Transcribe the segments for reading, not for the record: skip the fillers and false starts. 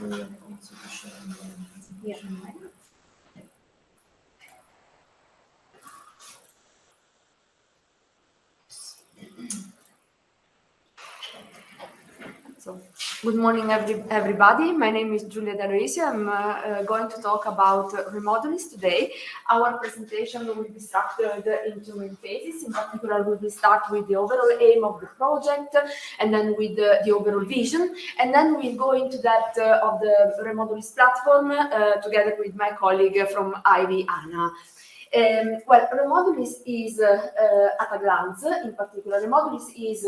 We have also to share the presentation. So, good morning, everybody. My name is Giulia and Aloysio. I'm going to talk about remodelings today. Our presentation will be structured into main phases. In particular, we will start with the overall aim of the project, and then with the overall vision, and then we'll go into depth of the remodelings platform together with my colleague from IB, Anna. Well, remodelings is at a glance. In particular, remodelings is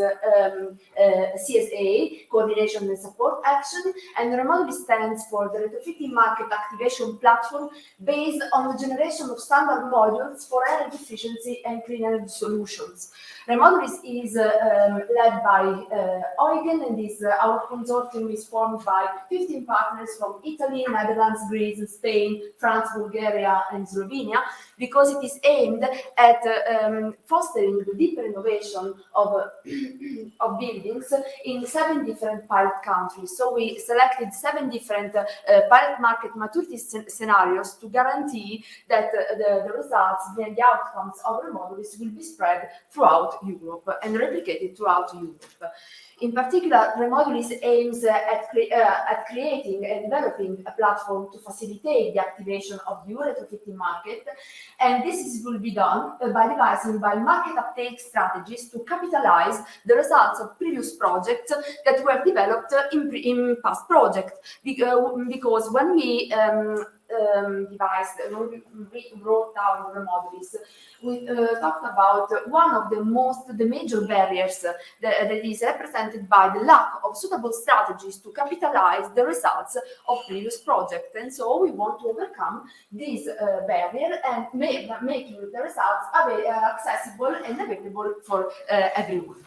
CSA, Coordination and Support Action, and remodelings stands for the Retrofitting Market Activation Platform based on the generation of standard modules for energy efficiency and clean energy solutions. Remodelings is led by Eugen, and our consortium is formed by 15 partners from Italy, Netherlands, Greece, Spain, France, Bulgaria, and Slovenia, because it is aimed at fostering the deep renovation of buildings in 7 different pilot countries. So we selected 7 different pilot market maturity scenarios to guarantee that the results and the outcomes of remodelings will be spread throughout Europe and replicated throughout Europe. In particular, remodelings aims at creating and developing a platform to facilitate the activation of the retrofitting market, and this will be done by devising market uptake strategies to capitalize the results of previous projects that were developed in past projects. Because when we wrote down remodelings, we talked about one of the major barriers that is represented by the lack of suitable strategies to capitalize the results of previous projects. And so we want to overcome this barrier and making the results accessible and available for everyone.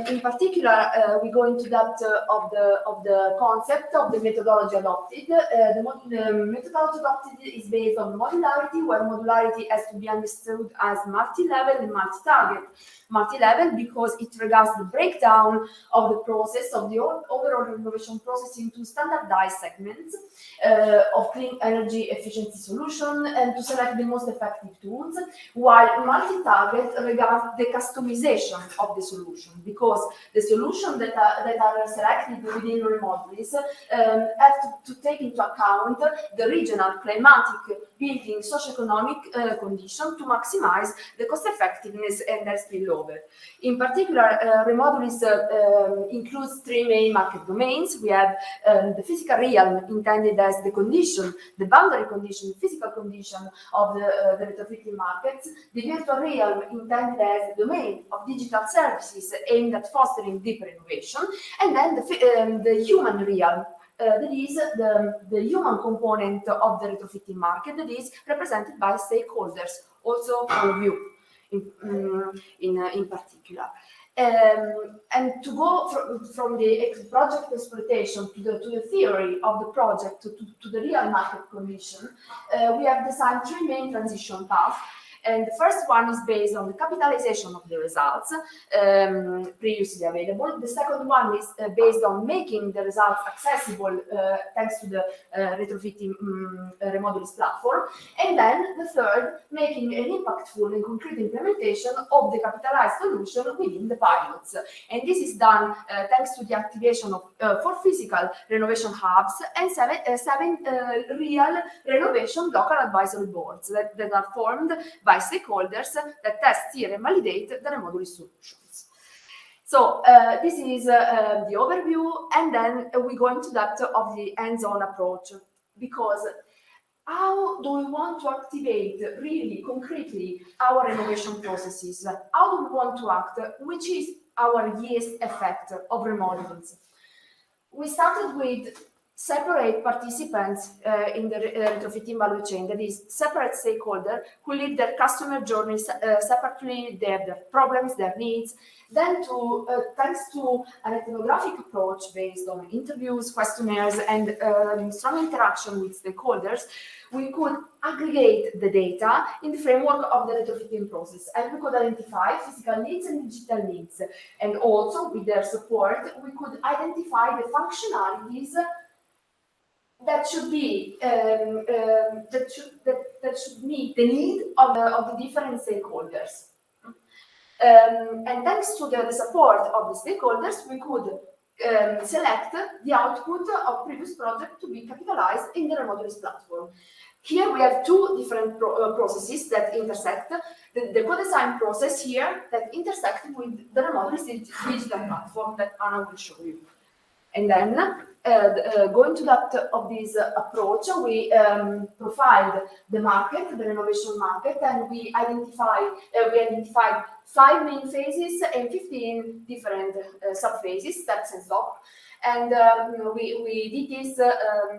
In particular, we go into depth of the concept of the methodology adopted. The methodology adopted is based on modularity, where modularity has to be understood as multi-level and multi-target. Multi-level because it regards the breakdown of the process of the overall renovation process into standardized segments of clean energy efficiency solution and to select the most effective tools, while multi-target regards the customization of the solution, because the solutions that are selected within remodelings have to take into account the regional, climatic, building, socioeconomic condition to maximize the cost effectiveness and their spillover. In particular, remodelings includes 3 main market domains. We have the physical realm, intended as the condition, the boundary condition, physical condition of the retrofitting markets. The virtual realm, intended as the domain of digital services aimed at fostering deep renovation. And then the human realm, that is the human component of the retrofitting market, that is represented by stakeholders, also all of you in particular. And to go from the project exploitation to the theory of the project to the real market condition, we have designed 3 main transition paths. And the first one is based on the capitalization of the results previously available. The second one is based on making the results accessible thanks to the retrofitting remodelings platform. And then the third, making an impactful and concrete implementation of the capitalized solution within the pilots. And this is done thanks to the activation of 4 physical renovation hubs and 7 real renovation local advisory boards that are formed by stakeholders that test, steer, and validate the remodeling solutions. So this is the overview, and then we go into depth of the hands-on approach, because how do we want to activate really concretely our renovation processes? How do we want to act? Which is our IES effect of remodelings? We started with separate participants in the retrofitting value chain, that is, separate stakeholders who lead their customer journeys separately, their problems, their needs. Then, thanks to an ethnographic approach based on interviews, questionnaires, and strong interaction with stakeholders, we could aggregate the data in the framework of the retrofitting process, and we could identify physical needs and digital needs. And also, with their support, we could identify the functionalities that should be that should meet the need of the different stakeholders. And thanks to the support of the stakeholders, we could select the output of previous project to be capitalized in the Remodelis platform. Here we have two different processes that intersect. The co-design process here that intersect with the Remodelis digital platform that Anna will show you. And then, going to that of this approach, we profiled the market, the renovation market, and we identified 5 main phases and 15 different sub-phases, steps and stops. And we did this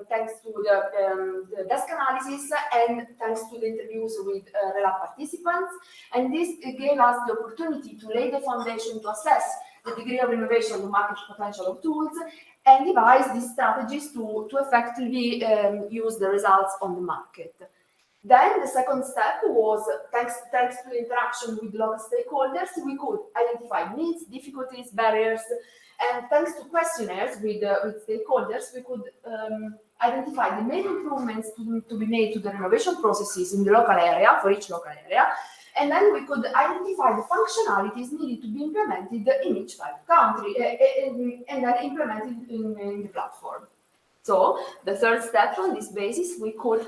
thanks to the desk analysis and thanks to the interviews with RELAP participants. And this gave us the opportunity to lay the foundation to assess the degree of innovation, the market potential of tools, and devise these strategies to effectively use the results on the market. Then the second step was, thanks to the interaction with local stakeholders, we could identify needs, difficulties, barriers, and thanks to questionnaires with stakeholders, we could identify the main improvements to be made to the renovation processes in the local area, for each local area, and then we could identify the functionalities needed to be implemented in each type of country and then implemented in the platform. So the third step on this basis, we could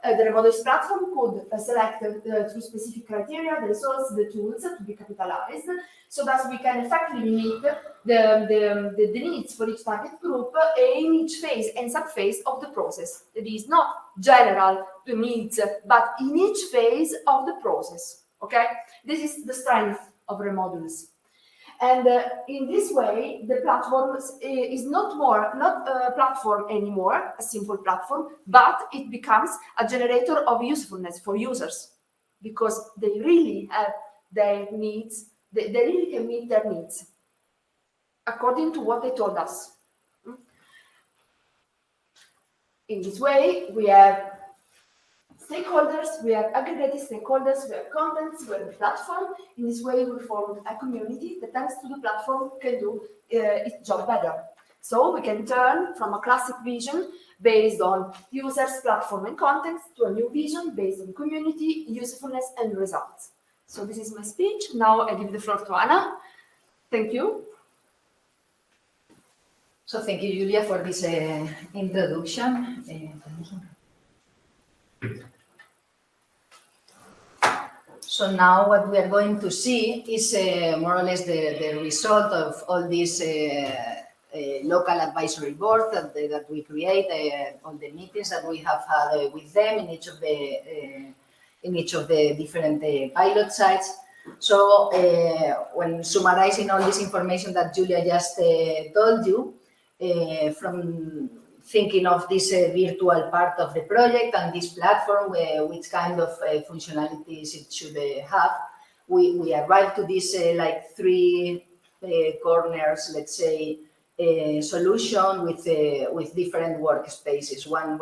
the Remodelis platform could select through specific criteria the resources, the tools to be capitalized, so that we can effectively meet the needs for each target group in each phase and sub-phase of the process. It is not general to needs, but in each phase of the process. Okay, this is the strength of Remodelis. And in this way, the platform is not a platform anymore, a simple platform, but it becomes a generator of usefulness for users, because they really have their needs, they really can meet their needs, according to what they told us. In this way, we have stakeholders, we have aggregated stakeholders, we have contents, we have the platform. In this way, we form a community that, thanks to the platform, can do its job better. So we can turn from a classic vision based on users, platform, and context to a new vision based on community, usefulness, and results. So this is my speech. Now I give the floor to Anna. Thank you. So thank you, Giulia, for this introduction. So now what we are going to see is more or less the result of all these local advisory board that we create, all the meetings that we have had with them in each of the different pilot sites. So when summarizing all this information that Giulia just told you, from thinking of this virtual part of the project and this platform, which kind of functionalities it should have, we arrived to this like 3 corners, let's say, solution with different workspaces. One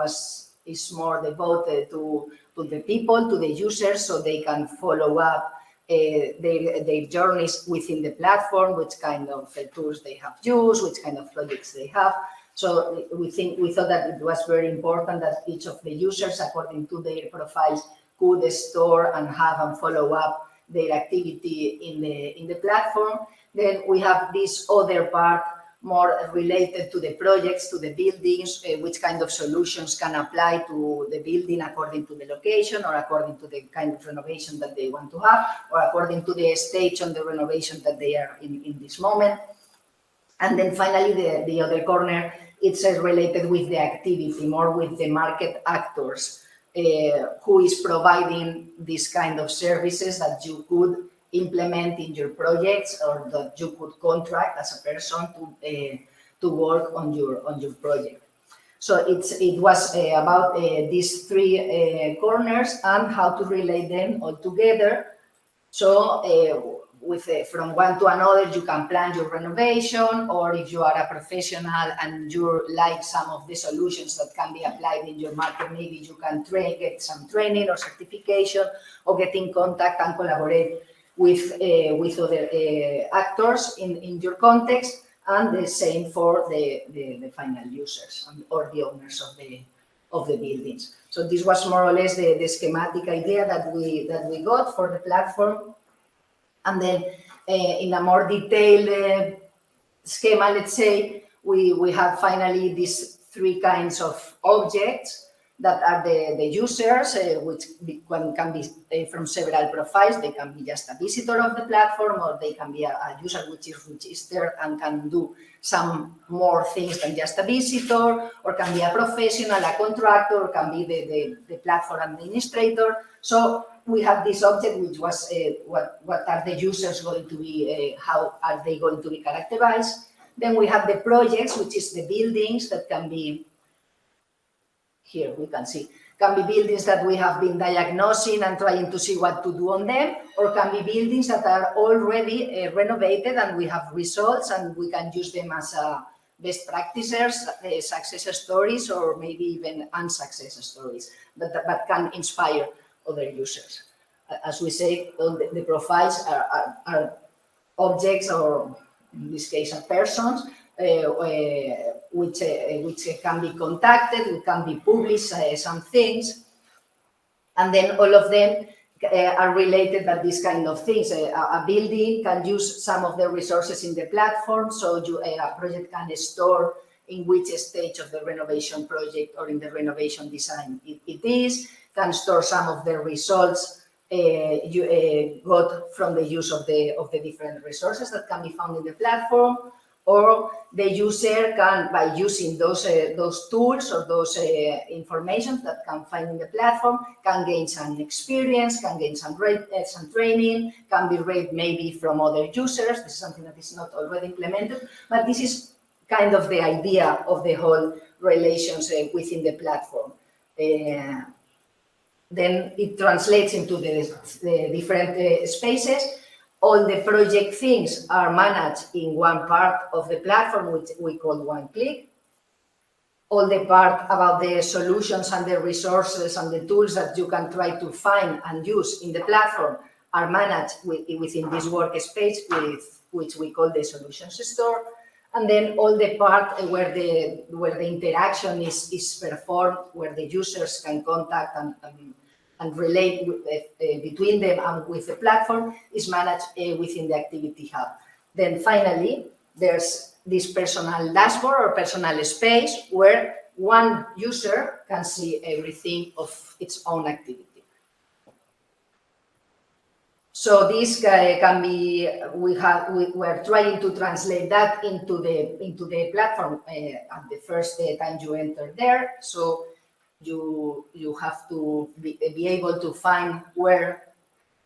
is more devoted to the people, to the users, so they can follow up their journeys within the platform, which kind of tools they have used, which kind of projects they have. So we thought that it was very important that each of the users, according to their profiles, could store and have and follow up their activity in the platform. Then we have this other part more related to the projects, to the buildings, which kind of solutions can apply to the building according to the location or according to the kind of renovation that they want to have, or according to the stage on the renovation that they are in this moment. And then finally, the other corner, it's related with the activity, more with the market actors, who is providing this kind of services that you could implement in your projects or that you could contract as a person to work on your project. So it was about these 3 corners and how to relate them all together. So from one to another, you can plan your renovation, or if you are a professional and you like some of the solutions that can be applied in your market, maybe you can get some training or certification, or get in contact and collaborate with other actors in your context. and the same for the final users or the owners of the buildings. So this was more or less the schematic idea that we got for the platform. And then in a more detailed schema, let's say, we have finally these three kinds of objects that are the users, which can be from several profiles. They can be just a visitor of the platform, or they can be a user which is registered and can do some more things than just a visitor, or can be a professional, a contractor, or can be the platform administrator. So we have this object, which was what are the users going to be, how are they going to be characterized. Then we have the projects, which is the buildings that can be, here we can see, can be buildings that we have been diagnosing and trying to see what to do on them, or can be buildings that are already renovated and we have results and we can use them as best practices, success stories, or maybe even unsuccess stories, but can inspire other users. As we say, all the profiles are objects, or in this case, are persons, which can be contacted, which can be published, some things, and then all of them are related at these kind of things. A building can use some of the resources in the platform, so a project can store in which stage of the renovation project or in the renovation design it is, can store some of the results you got from the use of the different resources that can be found in the platform, or the user can, by using those tools or those information that can find in the platform, can gain some experience, can gain some training, can be read maybe from other users. This is something that is not already implemented, but this is kind of the idea of the whole relations within the platform. Then it translates into the different spaces. All the project things are managed in one part of the platform, which we call one click. All the part about the solutions and the resources and the tools that you can try to find and use in the platform are managed within this workspace, which we call the solutions store. And then all the part where the interaction is performed, where the users can contact and relate between them and with the platform, is managed within the Activity Hub. Then finally, there's this personal dashboard or personal space where one user can see everything of its own activity. So this can be, we're trying to translate that into the platform at the first time you enter there. So you have to be able to find where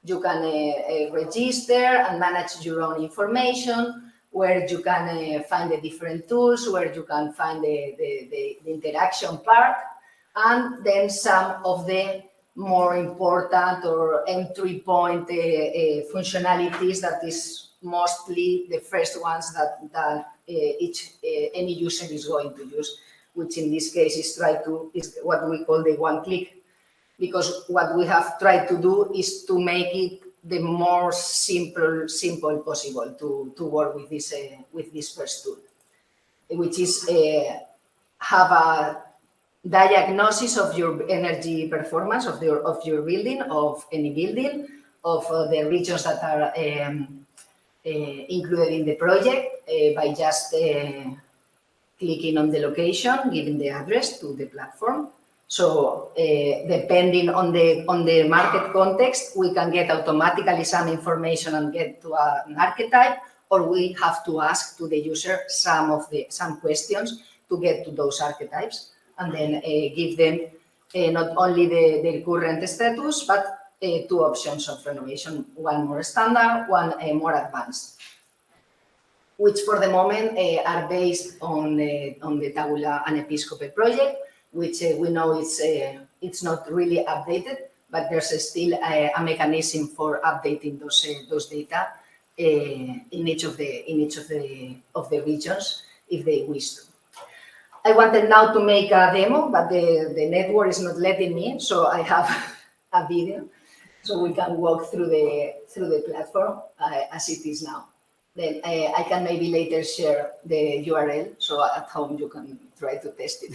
you can register and manage your own information, where you can find the different tools, where you can find the interaction part, and then some of the more important or entry point functionalities that is mostly the first ones that any user is going to use, which in this case is what we call the one click, because what we have tried to do is to make it the more simple possible to work with this first tool, which is have a diagnosis of your energy performance of your building, of any building, of the regions that are included in the project by just clicking on the location, giving the address to the platform. So depending on the market context, we can get automatically some information and get to an archetype, or we have to ask to the user some questions to get to those archetypes, and then give them not only the current status, but two options of renovation, one more standard, one more advanced, which for the moment are based on the Tabula and Episcope project, which we know it's not really updated, but there's still a mechanism for updating those data in each of the regions if they wish to. I wanted now to make a demo, but the network is not letting me, so I have a video so we can walk through the platform as it is now. Then I can maybe later share the URL, so at home you can try to test it.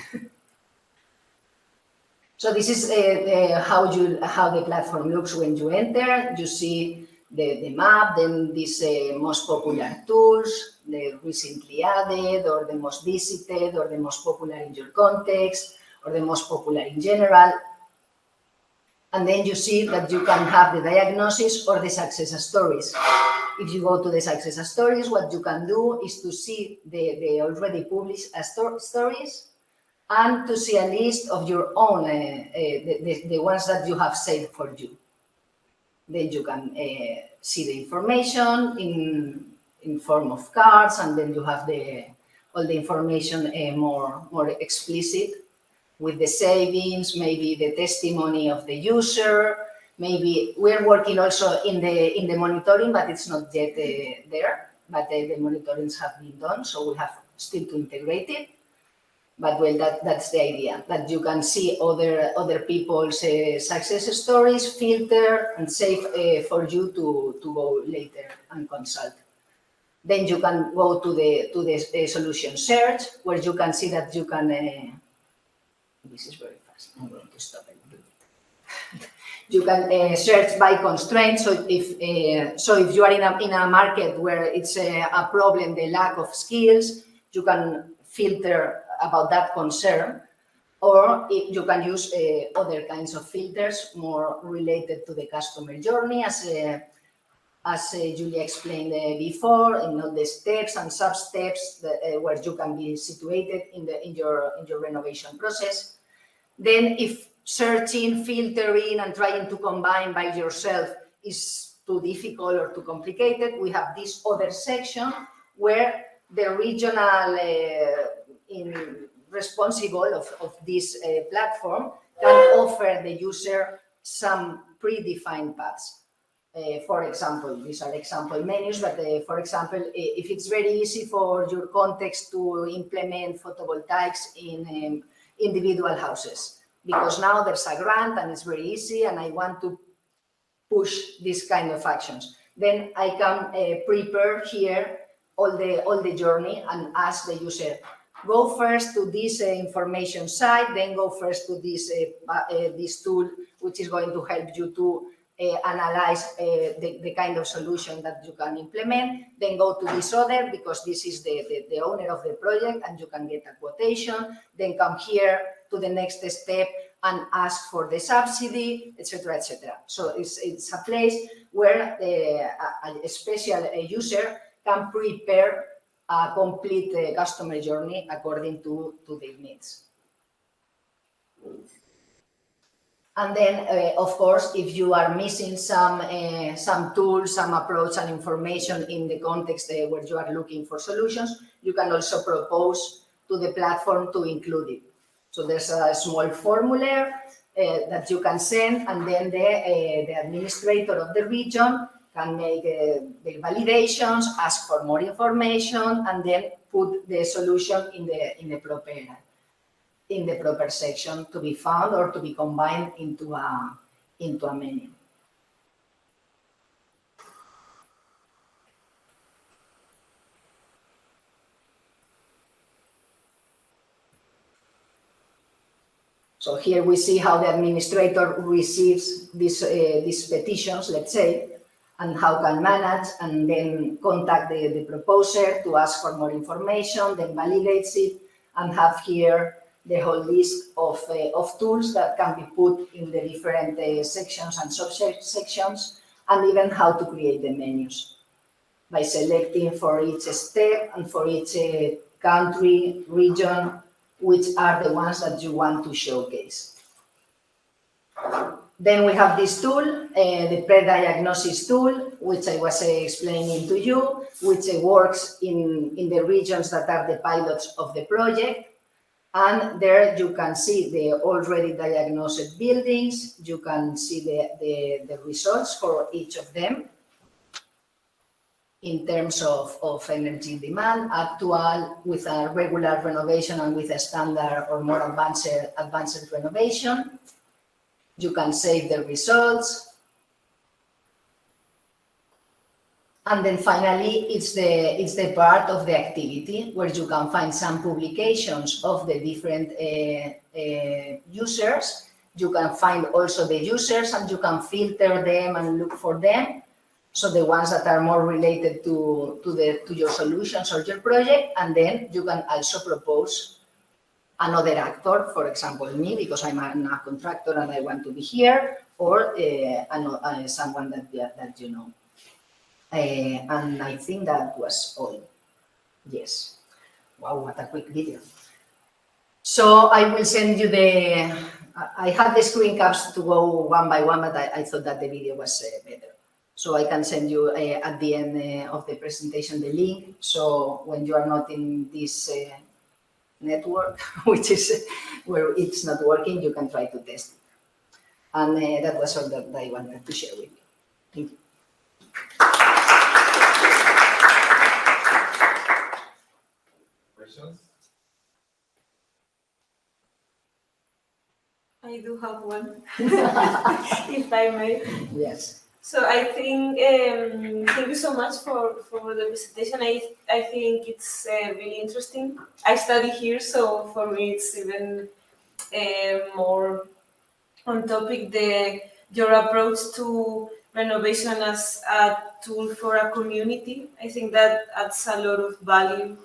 So this is how the platform looks when you enter. You see the map, then these most popular tools, the recently added, or the most visited, or the most popular in your context, or the most popular in general. And then you see that you can have the diagnosis or the success stories. If you go to the success stories, what you can do is to see the already published stories, and to see a list of your own, the ones that you have saved for you. Then you can see the information in form of cards, and then you have all the information more explicit, with the savings, maybe the testimony of the user. Maybe we're working also in the monitoring, but it's not yet there. But the monitorings have been done, so we have still to integrate it. But well, that's the idea, that you can see other people's success stories, filter and save for you to go later and consult. Then you can go to the solution search, where you can see that you can. This is very fast. I'm going to stop it. You can search by constraint. So if you are in a market where it's a problem, the lack of skills, you can filter about that concern, or you can use other kinds of filters more related to the customer journey, as Giulia explained before, in all the steps and sub-steps where you can be situated in your renovation process. Then if searching, filtering, and trying to combine by yourself is too difficult or too complicated, we have this other section where the regional responsible of this platform can offer the user some predefined paths. For example, these are example menus, but for example, if it's very easy for your context to implement photovoltaics in individual houses, because now there's a grant and it's very easy, and I want to push this kind of actions, then I can prepare here all the journey and ask the user, go first to this information site, then go first to this tool, which is going to help you to analyze the kind of solution that you can implement, then go to this other, because this is the owner of the project and you can get a quotation, then come here to the next step and ask for the subsidy, etc., etc. So it's a place where a special user can prepare a complete customer journey according to their needs. And then, of course, if you are missing some tools, some approach and information in the context where you are looking for solutions, you can also propose to the platform to include it. So there's a small formula that you can send, and then the administrator of the region can make the validations, ask for more information, and then put the solution in the proper section to be found or to be combined into a menu. So here we see how the administrator receives these petitions, let's say, and how can manage, and then contact the proposer to ask for more information, then validates it, and have here the whole list of tools that can be put in the different sections and subsections, and even how to create the menus by selecting for each step and for each country, region, which are the ones that you want to showcase. Then we have this tool, the pre-diagnosis tool, which I was explaining to you, which works in the regions that are the pilots of the project. And there you can see the already diagnosed buildings. You can see the results for each of them in terms of energy demand, actual, with a regular renovation and with a standard or more advanced renovation. You can save the results. And then finally, it's the part of the activity where you can find some publications of the different users. You can find also the users and you can filter them and look for them. So the ones that are more related to your solutions or your project, and then you can also propose another actor, for example, me, because I'm a contractor and I want to be here, or someone that you know. And I think that was all. Yes. Wow, what a quick video. So I will send you I had the screen caps to go one by one, but I thought that the video was better. So I can send you at the end of the presentation the link. So when you are not in this network, which is where it's not working, you can try to test it. And that was all that I wanted to share with you. Thank you. Questions? I do have one, if I may. Yes. So I think, thank you so much for the presentation. I think it's really interesting. I study here, so for me it's even more on topic, your approach to renovation as a tool for a community. I think that adds a lot of value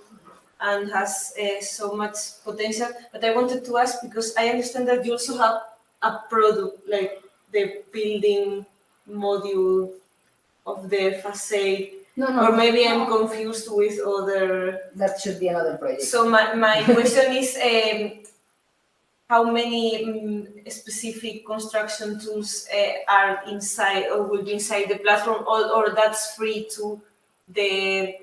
and has so much potential. But I wanted to ask, because I understand that you also have a product, like the building module of the facade, No. or maybe I'm confused with other. That should be another project. So my question is, how many specific construction tools are inside or will be inside the platform, or that's free to the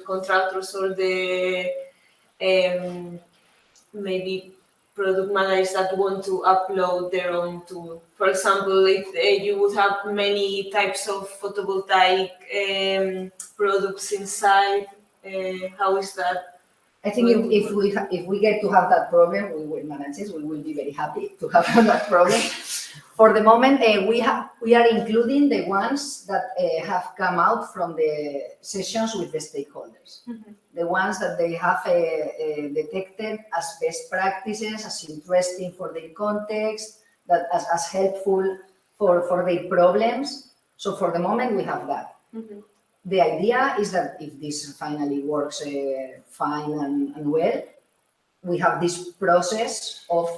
contractors or the maybe product managers that want to upload their own tool? For example, if you would have many types of photovoltaic products inside, how is that? I think if we get to have that problem, we will manage it. We will be very happy to have that problem. For the moment, we are including the ones that have come out from the sessions with the stakeholders. Mm-hmm. The ones that they have detected as best practices, as interesting for their context, that as helpful for their problems. So for the moment, we have that. Mm-hmm. The idea is that if this finally works fine and well, we have this process of,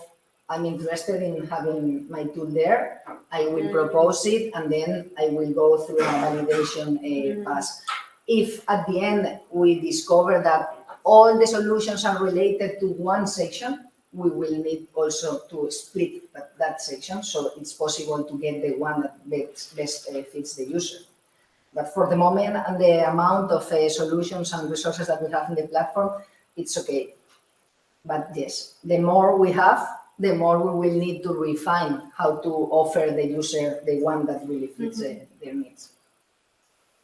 I'm interested in having my tool there, I will propose it, and then I will go through a validation pass. If at the end we discover that all the solutions are related to one section, we will need also to split that section, so it's possible to get the one that best fits the user. But for the moment, and the amount of solutions and resources that we have in the platform, it's okay. But yes, the more we have, the more we will need to refine how to offer the user the one that really fits their needs.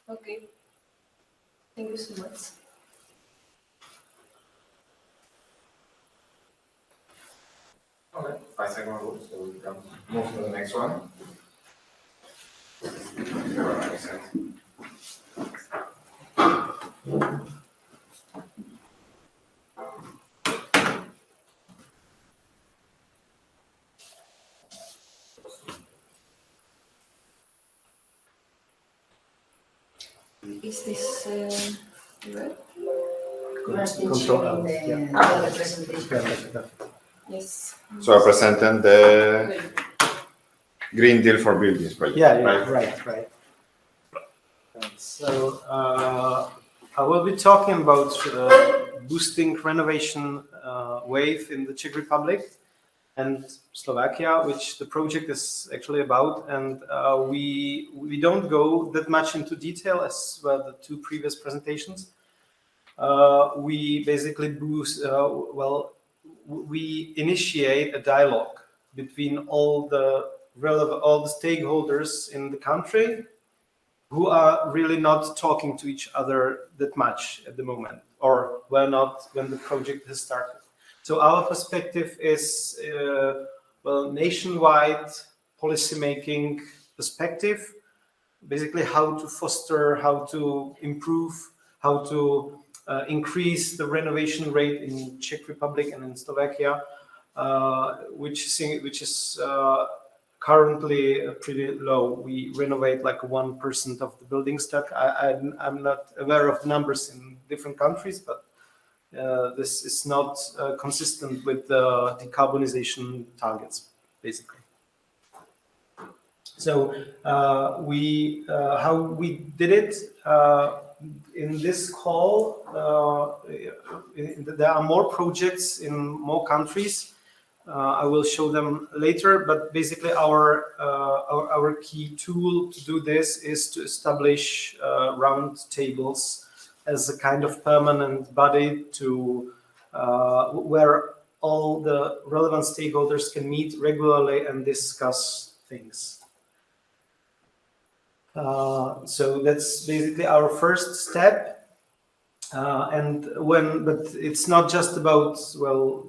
Okay. Thank you so much. Okay, 5 second rule, so we can move to the next one. Is this right? Control the presentation. Yes. So I presented the Green Deal for Buildings project. Yeah, right? right. So I will be talking about boosting renovation wave in the Czech Republic and Slovakia, which the project is actually about. And we don't go that much into detail as well the two previous presentations. We basically boost, we initiate a dialogue between all the stakeholders in the country who are really not talking to each other that much at the moment, or were not when the project has started. So our perspective is nationwide policymaking perspective, basically how to foster, how to improve, how to increase the renovation rate in Czech Republic and in Slovakia, which is currently pretty low. We renovate like 1% of the building stock. I'm not aware of numbers in different countries, but this is not consistent with the decarbonization targets, basically. So how we did it in this call. There are more projects in more countries. I will show them later, but basically our key tool to do this is to establish round tables as a kind of permanent body to where all the relevant stakeholders can meet regularly and discuss things. So that's basically our first step. But it's not just about, well,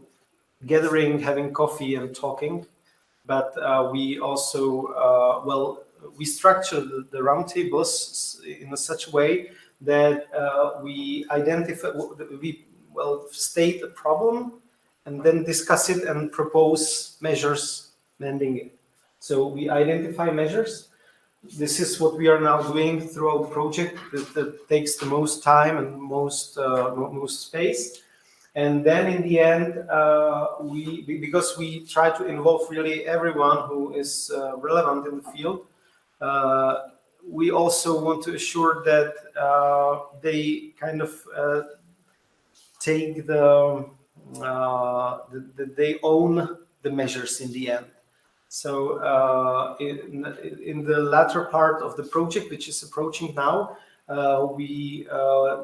gathering, having coffee and talking, but we also, we structure the roundtables in such a way that we state a problem and then discuss it and propose measures mending it. So we identify measures. This is what we are now doing throughout the project. That takes the most time and most space. And then in the end, because we try to involve really everyone who is relevant in the field, we also want to assure that they kind of take that they own the measures in the end. So in the latter part of the project, which is approaching now, we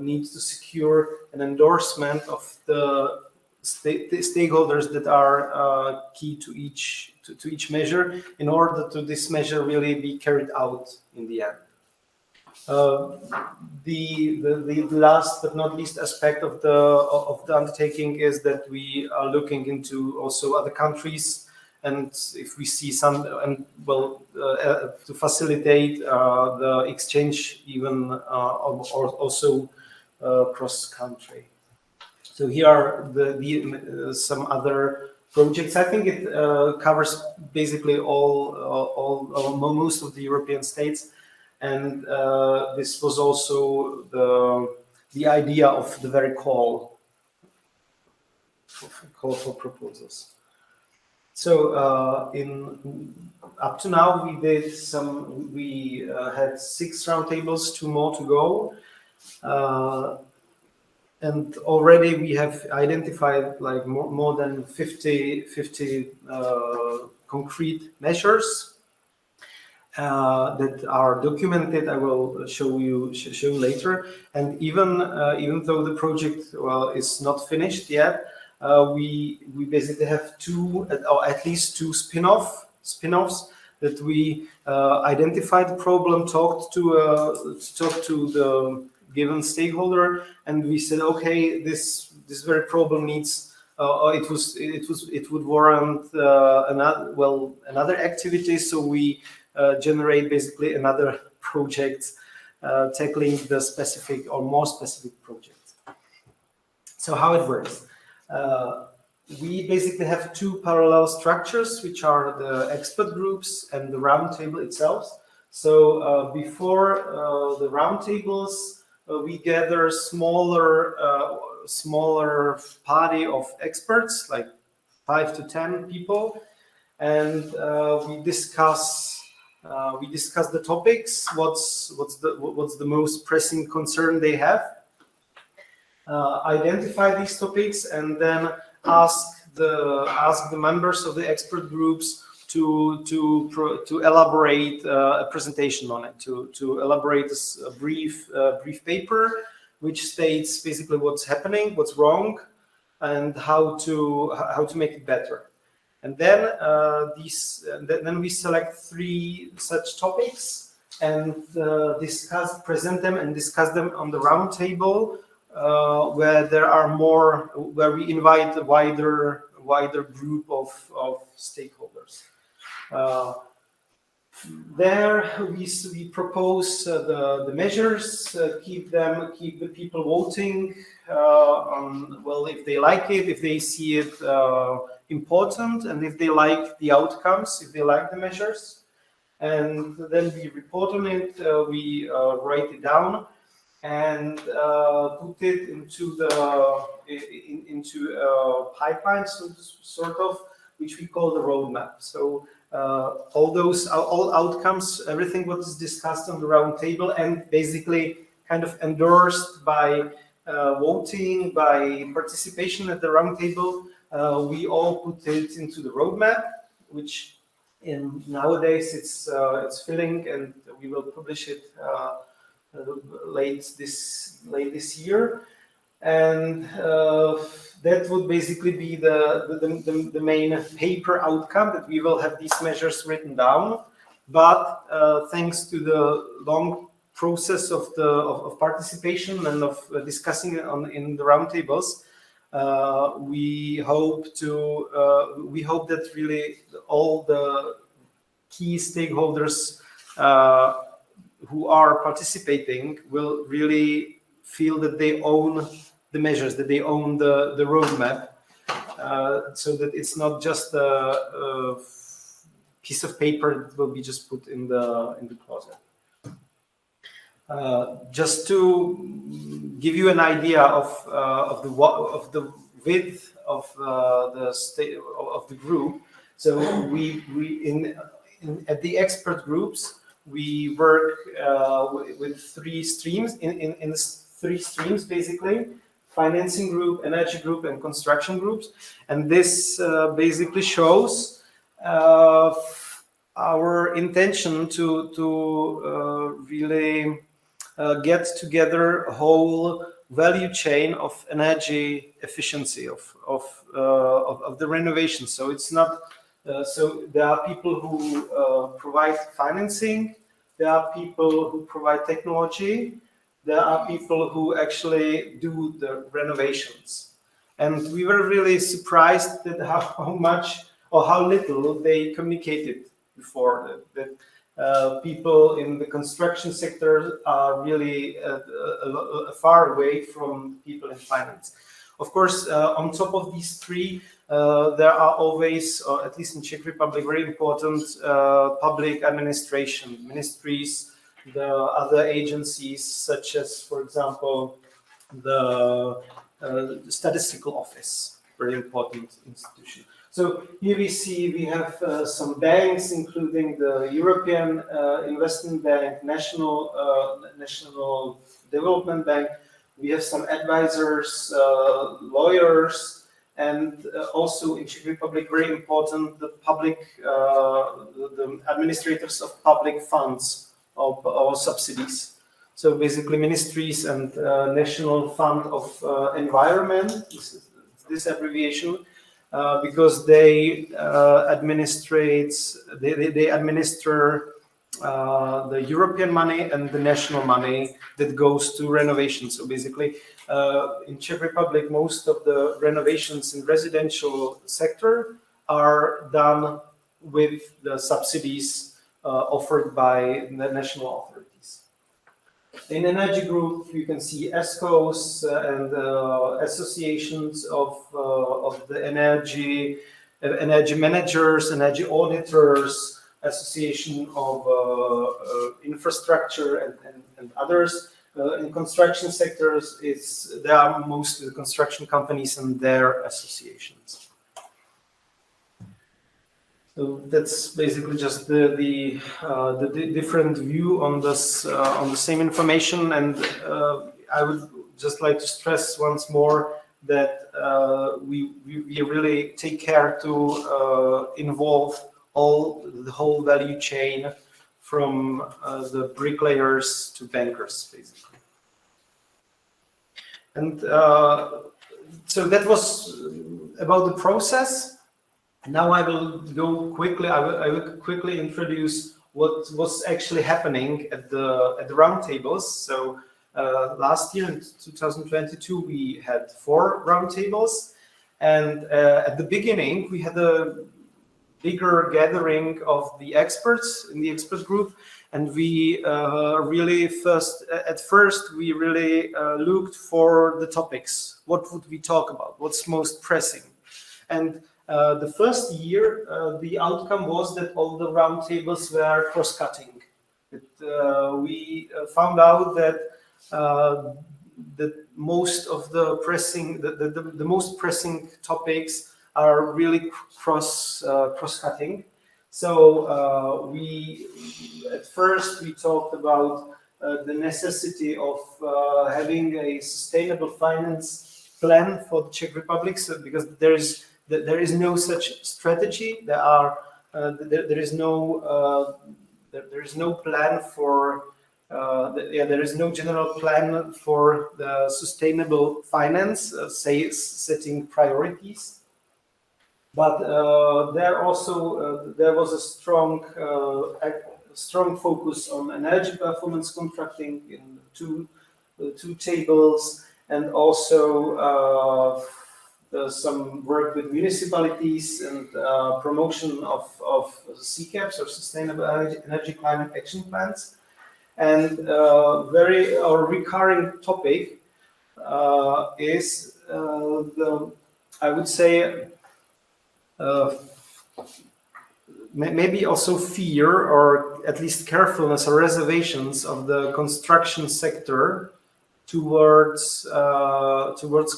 need to secure an endorsement of the stakeholders that are key to each measure in order to this measure really be carried out in the end. The last but not least aspect of the undertaking is that we are looking into also other countries. And if we see some, to facilitate the exchange even or also cross country. So here are some other projects. I think it covers basically most of the European states, and this was also the idea of the very call for proposals. So up to now we had 6 roundtables, 2 more to go, and already we have identified like more than 50 concrete measures that are documented. I will show you later. And even though the project is not finished yet, we basically have 2 or at least 2 spin-offs that we identified the problem, talked to the given stakeholder, and we said, okay, this very problem needs it would warrant another activity. So we generate basically another project tackling the specific or more specific project. So how it works. We basically have 2 parallel structures, which are the expert groups and the roundtable itself. So before the roundtables, we gather smaller party of experts, like 5 to 10 people, and we discuss the topics. What's the most pressing concern they have? Identify these topics, and then ask the members of the expert groups to elaborate a presentation on it, to elaborate a brief paper which states basically what's happening, what's wrong, and how to make it better. And then then we select 3 such topics and present them and discuss them on the round table, where we invite a wider group of stakeholders. there we propose the measures, keep the people voting on, well, if they like it, if they see it important, and if they like the outcomes, if they like the measures. And then we report on it, we write it down and put it into a pipeline, so sort of, which we call the roadmap. So all outcomes, everything what is discussed on the round table and basically kind of endorsed by voting, by participation at the round table, we all put it into the roadmap, which nowadays it's filling, and we will publish it late this year. And that would basically be the main paper outcome, that we will have these measures written down. But thanks to the long process of participation and of discussing it in the roundtables, we hope that really all the key stakeholders who are participating will really feel that they own the measures, that they own the roadmap, so that it's not just a piece of paper that will be just put in the closet. Just to give you an idea of the width of the group, so at the expert groups we work with three streams in three streams basically: financing group, energy group, and construction groups. And this basically shows our intention to really get together a whole value chain of energy efficiency of the renovation. So it's not so there are people who provide financing, there are people who provide technology, there are people who actually do the renovations. And we were really surprised at how much or how little they communicated before, that people in the construction sector are really far away from people in finance. Of course, on top of these three, there are always, or at least in Czech Republic, very important public administration, ministries, the other agencies, such as, for example, the statistical office, very important institution. So here we have some banks, including the European Investment Bank, National Development Bank. We have some advisors, lawyers, and also in Czech Republic, very important, the public, the administrators of public funds or subsidies. So basically, ministries and National Fund of Environment, this abbreviation. Because they administer the European money and the national money that goes to renovation. So basically, in Czech Republic, most of the renovations in residential sector are done with the subsidies offered by the national authorities. In energy group, you can see ESCOs and associations of the energy managers, energy auditors, association of infrastructure and others. In construction sectors, there are mostly the construction companies and their associations. So that's basically just the different view on this on the same information, and I would just like to stress once more that we really take care to involve the whole value chain from the bricklayers to bankers, basically. And so that was about the process. Now I will go quickly. I will quickly introduce what was actually happening at the roundtables. So last year in 2022 we had 4 roundtables, and at the beginning we had a bigger gathering of the experts in the expert group, and we really at first we really looked for the topics. What would we talk about? What's most pressing? And the first year, the outcome was that all the roundtables were cross-cutting. We found out that most of the most pressing topics are really cross-cutting. So we at first we talked about the necessity of having a sustainable finance plan for the Czech Republic, so because there is no such strategy. There is no plan for there is no general plan for the sustainable finance, setting priorities. But there also there was a strong focus on energy performance contracting in two tables, and also some work with municipalities and promotion of CCAPs, or Sustainable Energy Climate Action Plans. And our recurring topic is I would say maybe also fear, or at least carefulness or reservations of the construction sector towards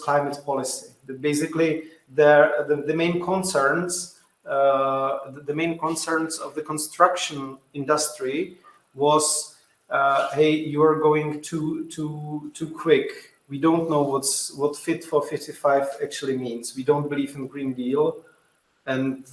climate policy. Basically, the main concerns of the construction industry was, hey, you are going too quick. We don't know what Fit for 55 actually means. We don't believe in Green Deal. And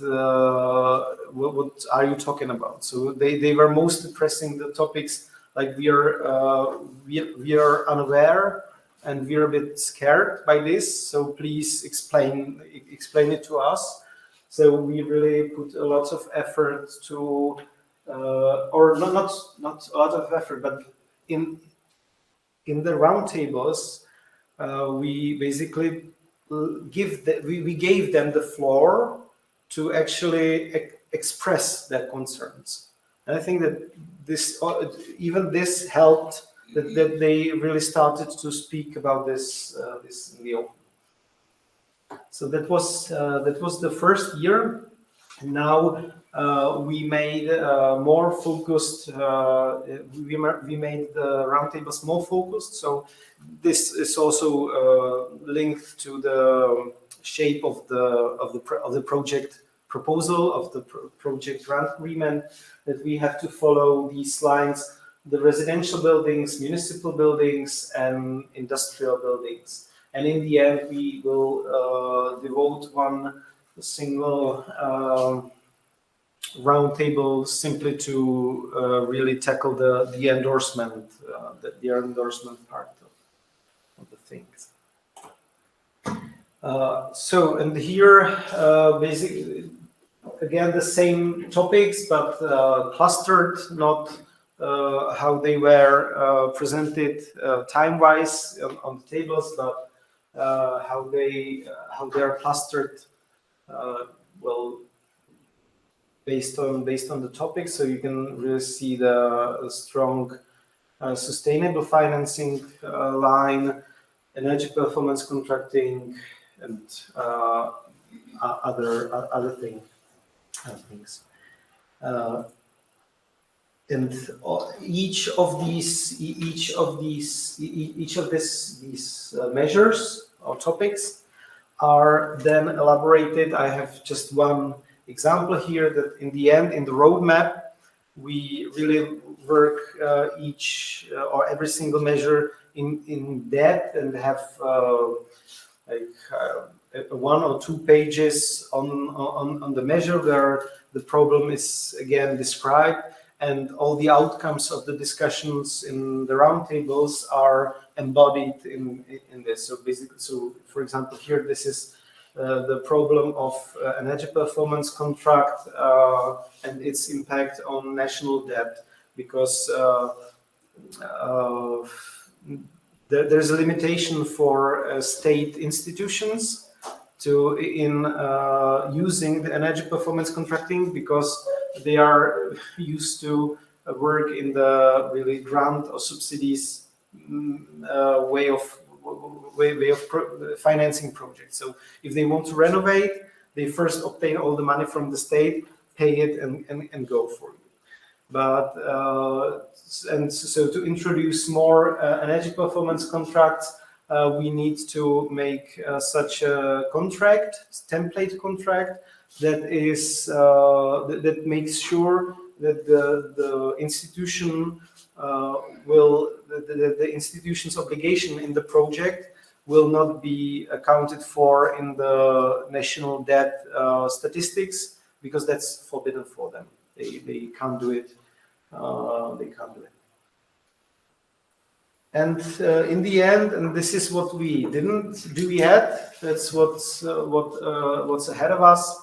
what are you talking about? So they were mostly pressing the topics like we are unaware and we're a bit scared by this. So please explain it to us. So we really put a lot of effort to, or not a lot of effort, but in the roundtables, we basically we gave them the floor to actually express their concerns. And I think that this helped, that they really started to speak about this in the open. So that was the first year. And now we made more focused. We made the roundtables more focused. So this is also linked to the shape of the project proposal, of the project grant agreement, that we have to follow these lines: the residential buildings, municipal buildings, and industrial buildings. And in the end, we will devote one single roundtable simply to really tackle the endorsement, the endorsement part of the things. So, and here, basically, again, the same topics, but clustered, not how they were presented time-wise on the tables, but how they are clustered, well, based on the topics. So you can really see the strong sustainable financing line, energy performance contracting, and other things. And each of these measures or topics are then elaborated. I have just one example here, that in the end, in the roadmap, we really work each or every single measure in depth, and have one or two pages on the measure where the problem is again described, and all the outcomes of the discussions in the roundtables are embodied in this. So basically, for example, here this is the problem of energy performance contract and its impact on national debt, because there's a limitation for state institutions in using the energy performance contracting, because they are used to work in the really grant or subsidies way of financing projects. So if they want to renovate, they first obtain all the money from the state, pay it, and go for it. But and so to introduce more energy performance contracts, we need to make such a contract, template contract, that is that makes sure that the institution the institution's obligation in the project will not be accounted for in the national debt statistics, because that's forbidden for them. They can't do it. They can't do it. And in the end, and this is what we didn't do yet. That's what's ahead of us.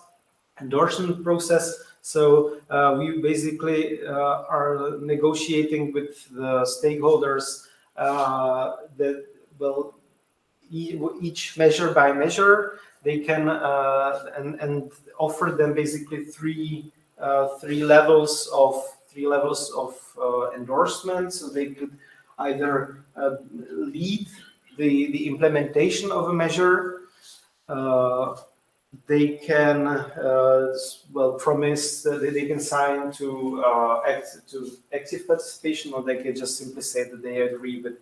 Endorsement process. So we basically are negotiating with the stakeholders that will each measure by measure they can and offer them basically three levels of endorsement. So they could either lead the implementation of a measure. They can promise that they can sign to active participation, or they can just simply say that they agree with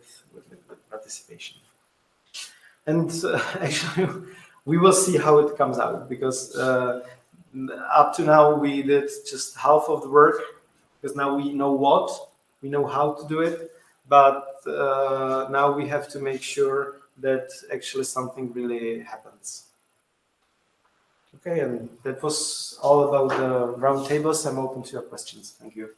participation. And actually, we will see how it comes out, because up to now we did just half of the work, because now we know how to do it, but now we have to make sure that actually something really happens. Okay, and that was all about the roundtables. I'm open to your questions. Thank you.